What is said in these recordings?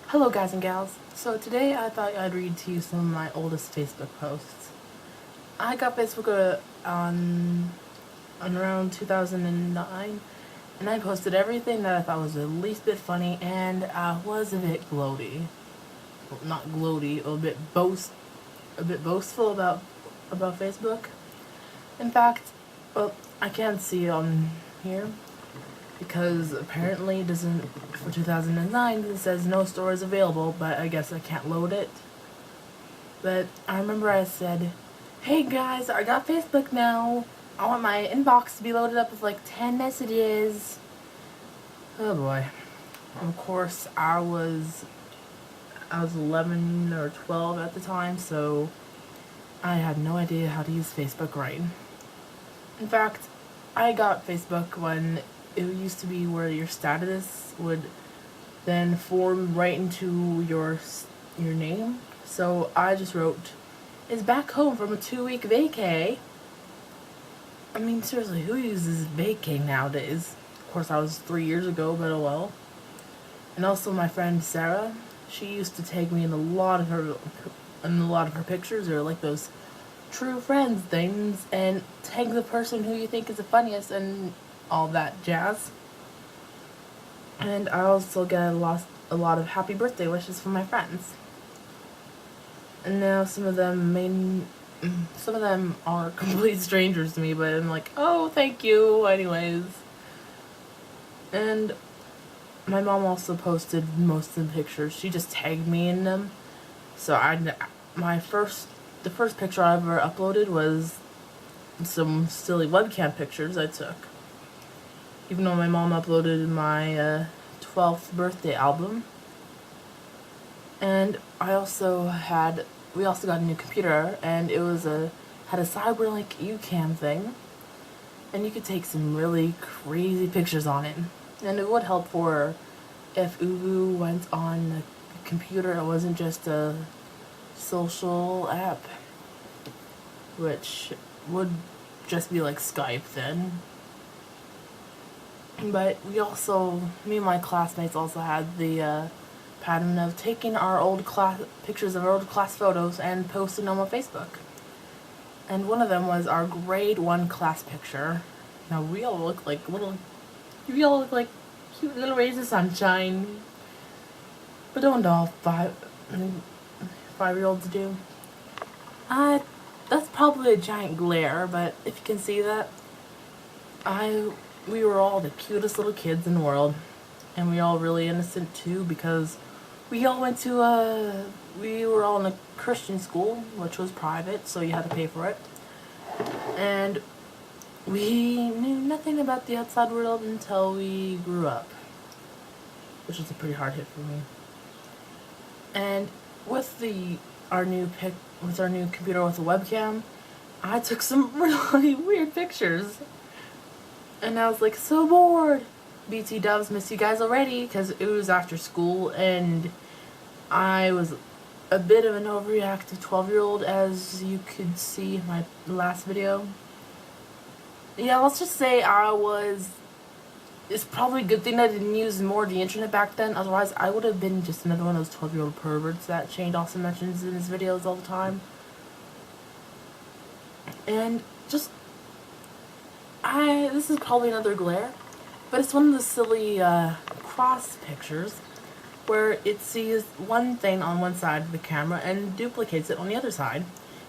Hello guys and gals. So today I thought I'd read to you some of my oldest Facebook posts. I got Facebook on around 2009, and I posted everything that I thought was the least bit funny, and I was a bit gloaty. Well, not gloaty, a bit boastful about Facebook. In fact, well, I can't see it on here because apparently it doesn't, for 2009 it says no store is available, but I guess I can't load it. But I remember I said, hey guys, I got Facebook now. I want my inbox to be loaded up with like 10 messages. Oh boy. Of course, I was 11 or 12 at the time, so I had no idea how to use Facebook right. In fact, I got Facebook when it used to be where your status would then form right into your name. So I just wrote, is back home from a 2-week vacay. I mean, seriously, who uses vacay nowadays? Of course, I was 3 years ago, but oh well. And also my friend Sarah, she used to tag me in a lot of her pictures, or like those true friends things, and tag the person who you think is the funniest and all that jazz. And I also get a lot of happy birthday wishes from my friends. And now some of them are complete strangers to me, but I'm like, oh, thank you anyways. And my mom also posted most of the pictures. She just tagged me in them. So the first picture I ever uploaded was some silly webcam pictures I took. Even though my mom uploaded my 12th birthday album. And we also got a new computer, and it had a Cyberlink UCam thing, and you could take some really crazy pictures on it. And it would help for if Uvu went on the computer, it wasn't just a social app, which would just be like Skype then. But me and my classmates also had the pattern of taking pictures of our old class photos and posting them on Facebook. And one of them was our grade 1 class picture. Now we all look like cute little rays of sunshine. But don't all 5-year-olds do? That's probably a giant glare, but if you can see that, we were all the cutest little kids in the world, and we were all really innocent too, because we were all in a Christian school, which was private, so you had to pay for it. And we knew nothing about the outside world until we grew up, which was a pretty hard hit for me. And with our new computer with a webcam, I took some really weird pictures. And I was like, so bored. BT Dubs, miss you guys already, because it was after school, and I was a bit of an overreactive 12-year-old, as you could see in my last video. Yeah, let's just say it's probably a good thing I didn't use more of the internet back then, otherwise I would have been just another one of those 12-year-old perverts that Shane Dawson mentions in his videos all the time. And this is probably another glare, but it's one of the silly cross pictures where it sees one thing on one side of the camera and duplicates it on the other side,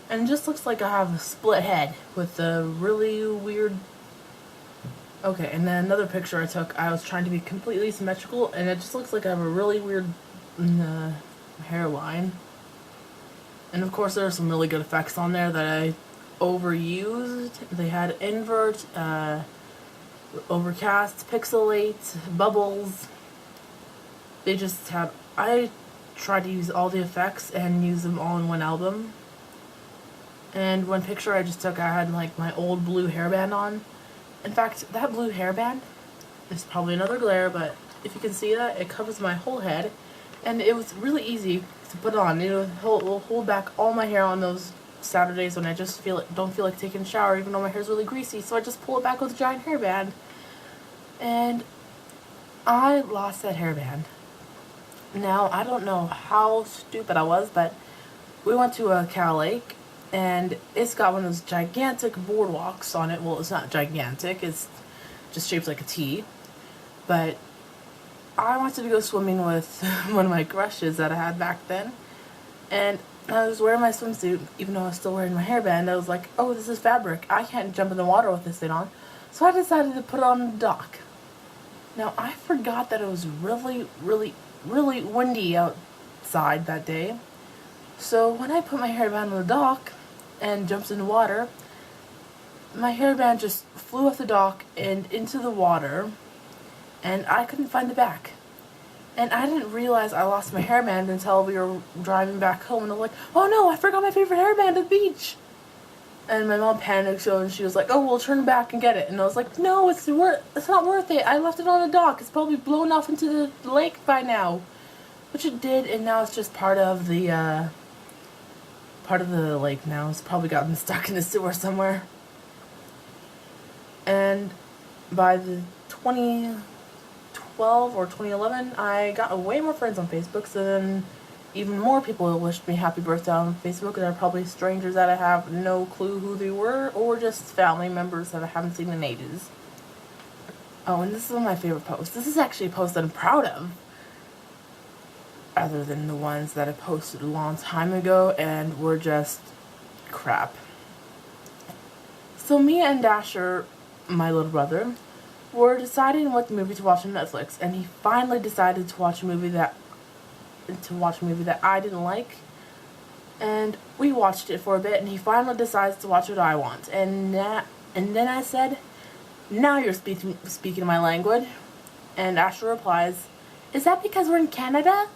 and it just looks like I have a split head with a really weird... Okay, and then another picture I took, I was trying to be completely symmetrical, and it just looks like I have a really weird hairline. And of course there are some really good effects on there that I overused. They had invert, overcast, pixelate, bubbles. I tried to use all the effects and use them all in one album. And one picture I just took, I had like my old blue hairband on. In fact, that blue hairband is probably another glare, but if you can see that, it covers my whole head, and it was really easy to put on. It will hold back all my hair on those Saturdays when I just don't feel like taking a shower, even though my hair's really greasy, so I just pull it back with a giant hairband. And I lost that hairband. Now, I don't know how stupid I was, but we went to a Cow Lake, and it's got one of those gigantic boardwalks on it. Well, it's not gigantic, it's just shaped like a T. But I wanted to go swimming with one of my crushes that I had back then, and I was wearing my swimsuit, even though I was still wearing my hairband. I was like, oh, this is fabric. I can't jump in the water with this thing on. So I decided to put it on the dock. Now, I forgot that it was really, really, really windy outside that day. So when I put my hairband on the dock and jumped in the water, my hairband just flew off the dock and into the water, and I couldn't find it back. And I didn't realize I lost my hairband until we were driving back home, and I'm like, oh no, I forgot my favorite hairband at the beach. And my mom panicked, so and she was like, oh, we'll turn back and get it. And I was like, no, it's not worth it. I left it on the dock. It's probably blown off into the lake by now. Which it did, and now it's just part of the lake now. It's probably gotten stuck in the sewer somewhere. And by the 2012 or 2011, I got way more friends on Facebook, so then even more people wished me happy birthday on Facebook, and they're probably strangers that I have no clue who they were, or just family members that I haven't seen in ages. Oh, and this is one of my favorite posts. This is actually a post that I'm proud of, other than the ones that I posted a long time ago and were just crap. So me and Dasher, my little brother, were deciding what movie to watch on Netflix, and he finally decided to watch a movie that I didn't like, and we watched it for a bit, and he finally decides to watch what I want, and then I said, now you're speaking my language, and Asher replies, is that because we're in Canada?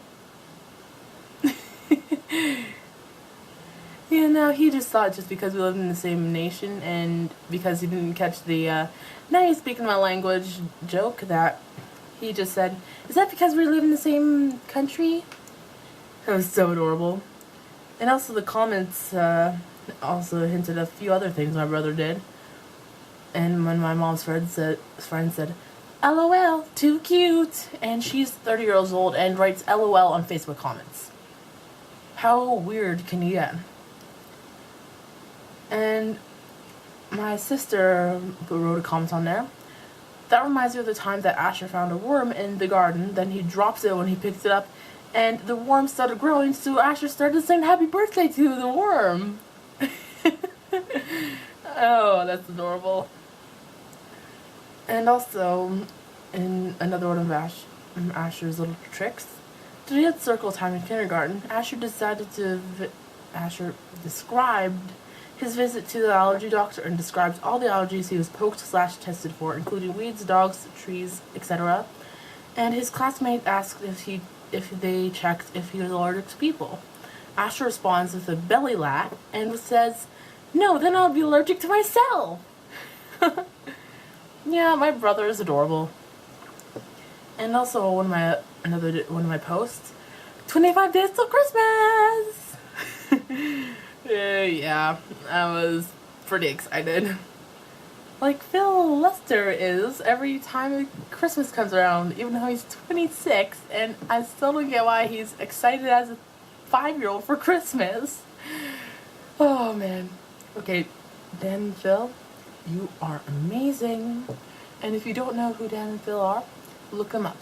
You know, he just thought just because we lived in the same nation and because he didn't catch the now you're speaking my language joke, that he just said, is that because we live in the same country? It was so adorable. And also the comments also hinted a few other things my brother did. And when my mom's friend said, LOL, too cute. And she's 30 years old and writes LOL on Facebook comments. How weird can you get? And my sister wrote a comment on there. That reminds me of the time that Asher found a worm in the garden. Then he drops it when he picks it up, and the worm started growing, so Asher started saying happy birthday to the worm. Oh, that's adorable. And also, in another one of Asher's little tricks, today at circle time in kindergarten, Asher described his visit to the allergy doctor and describes all the allergies he was poked/tested for, including weeds, dogs, trees, etc. And his classmate asked if they checked if he was allergic to people. Asher responds with a belly laugh and says, no, then I'll be allergic to myself. Yeah, my brother is adorable. And also one of my posts, 25 days till Christmas. Yeah, I was pretty excited. Like Phil Lester is every time Christmas comes around, even though he's 26, and I still don't get why he's excited as a 5-year-old for Christmas. Oh man. Okay, Dan and Phil, you are amazing. And if you don't know who Dan and Phil are, look them up.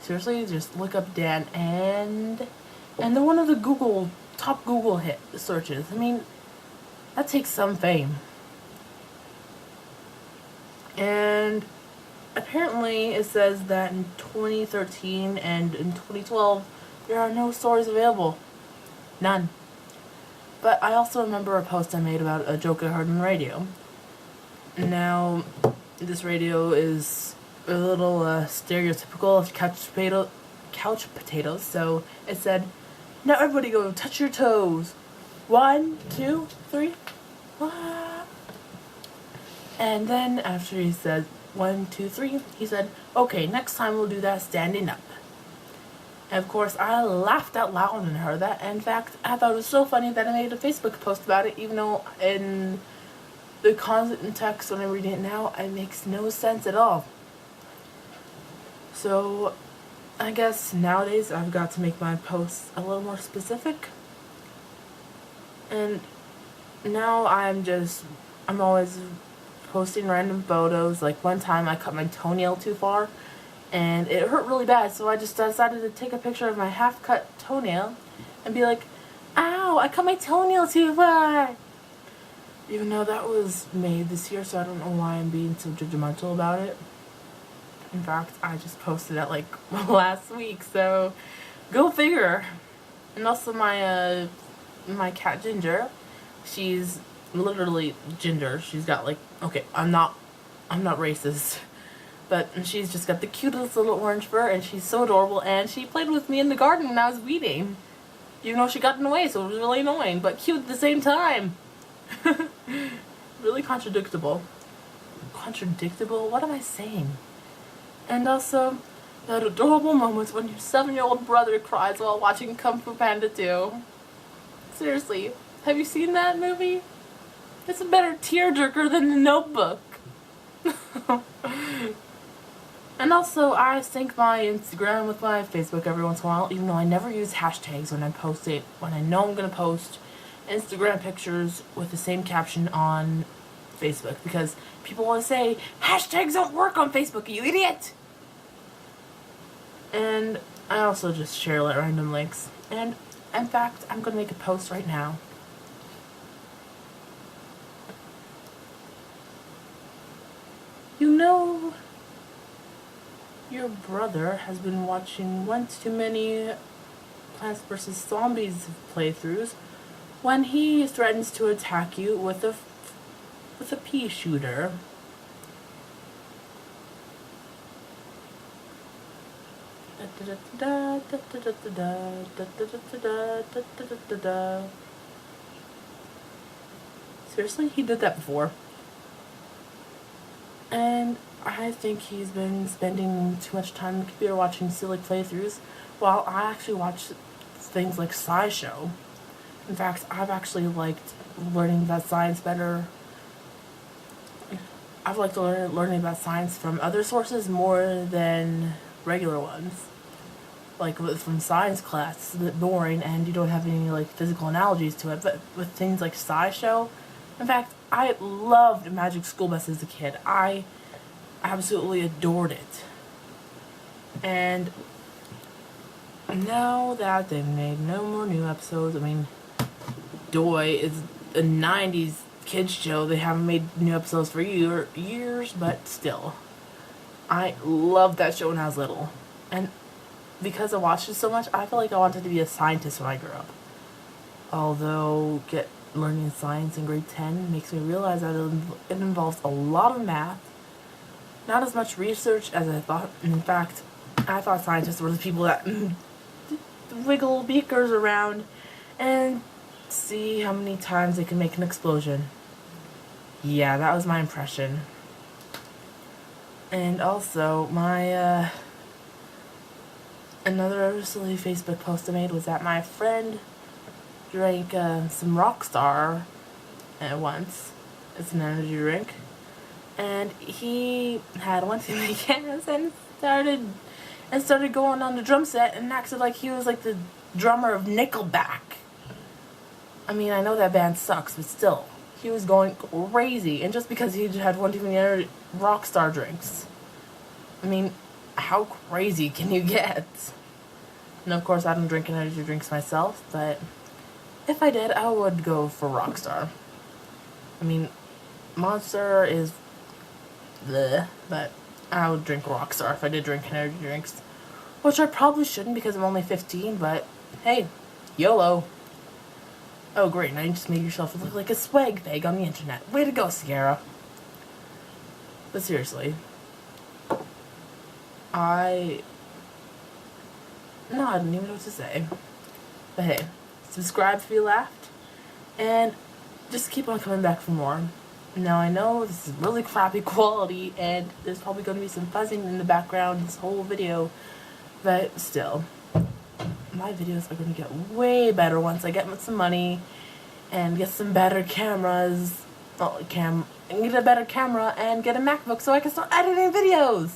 Seriously, just look up Dan, and they're one of the top Google hit searches. I mean, that takes some fame. And apparently it says that in 2013 and in 2012 there are no stories available. None. But I also remember a post I made about a joke I heard on the radio. Now, this radio is a little stereotypical of couch potatoes, so it said, now everybody go touch your toes. 1, 2, 3. And then after he said 1, 2, 3, he said, okay, next time we'll do that standing up. And of course, I laughed out loud when I heard that. In fact, I thought it was so funny that I made a Facebook post about it, even though in the context when I'm reading it now, it makes no sense at all. So, I guess nowadays I've got to make my posts a little more specific. And now I'm always posting random photos. Like one time I cut my toenail too far and it hurt really bad, so I just decided to take a picture of my half-cut toenail and be like, ow, I cut my toenail too far. Even though that was made this year, so I don't know why I'm being so judgmental about it. In fact, I just posted it like last week, so go figure. And also my cat Ginger, she's literally Ginger. She's got like, okay, I'm not racist, but she's just got the cutest little orange fur, and she's so adorable, and she played with me in the garden when I was weeding. Even though she got in the way, so it was really annoying, but cute at the same time. Really contradictable. Contradictable? What am I saying? And also, that adorable moment when your 7-year-old brother cries while watching Kung Fu Panda 2. Seriously, have you seen that movie? It's a better tearjerker than The Notebook. And also, I sync my Instagram with my Facebook every once in a while, even though I never use hashtags when I'm posting. When I know I'm going to post Instagram pictures with the same caption on Facebook, because people want to say, hashtags don't work on Facebook, you idiot! And I also just share random links. And in fact, I'm going to make a post right now. You know, your brother has been watching one too many Plants vs. Zombies playthroughs when he threatens to attack you with a pea shooter. Seriously, he did that before. And I think he's been spending too much time on the computer watching silly playthroughs, while I actually watch things like SciShow. In fact, I've actually liked learning about science better. I've liked learning about science from other sources more than regular ones. Like from science class, it's a bit boring and you don't have any like physical analogies to it. But with things like SciShow, in fact, I loved Magic School Bus as a kid. I absolutely adored it. And now that they've made no more new episodes, I mean, Doi is a 90s kids show. They haven't made new episodes for years, but still. I loved that show when I was little. And because I watched it so much, I felt like I wanted to be a scientist when I grew up. Although learning science in grade 10 makes me realize that it involves a lot of math, not as much research as I thought. In fact, I thought scientists were the people that wiggle beakers around and see how many times they can make an explosion. Yeah, that was my impression. And also, my another silly Facebook post I made was that my friend drank some Rockstar at once. It's an energy drink. And he had one too many cans and started going on the drum set and acted like he was like the drummer of Nickelback. I mean, I know that band sucks, but still, he was going crazy. And just because he had one too many Rockstar drinks. I mean, how crazy can you get? And of course, I don't drink energy drinks myself, but if I did, I would go for Rockstar. I mean, Monster is bleh, but I would drink Rockstar if I did drink energy drinks. Which I probably shouldn't because I'm only 15, but hey, YOLO. Oh great, now you just made yourself look like a swag bag on the internet. Way to go, Sierra. But seriously, I don't even know what to say. But hey, subscribe if you laughed, and just keep on coming back for more. Now I know this is really crappy quality, and there's probably going to be some fuzzing in the background this whole video, but still, my videos are going to get way better once I get some money and get some better cameras. Well, get a better camera and get a MacBook so I can start editing videos.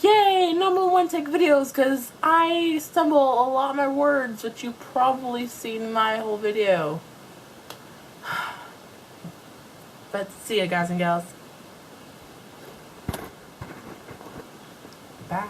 Yay! #1 tech videos, because I stumble a lot of my words, which you've probably seen in my whole video. But see ya, guys and gals. Bye.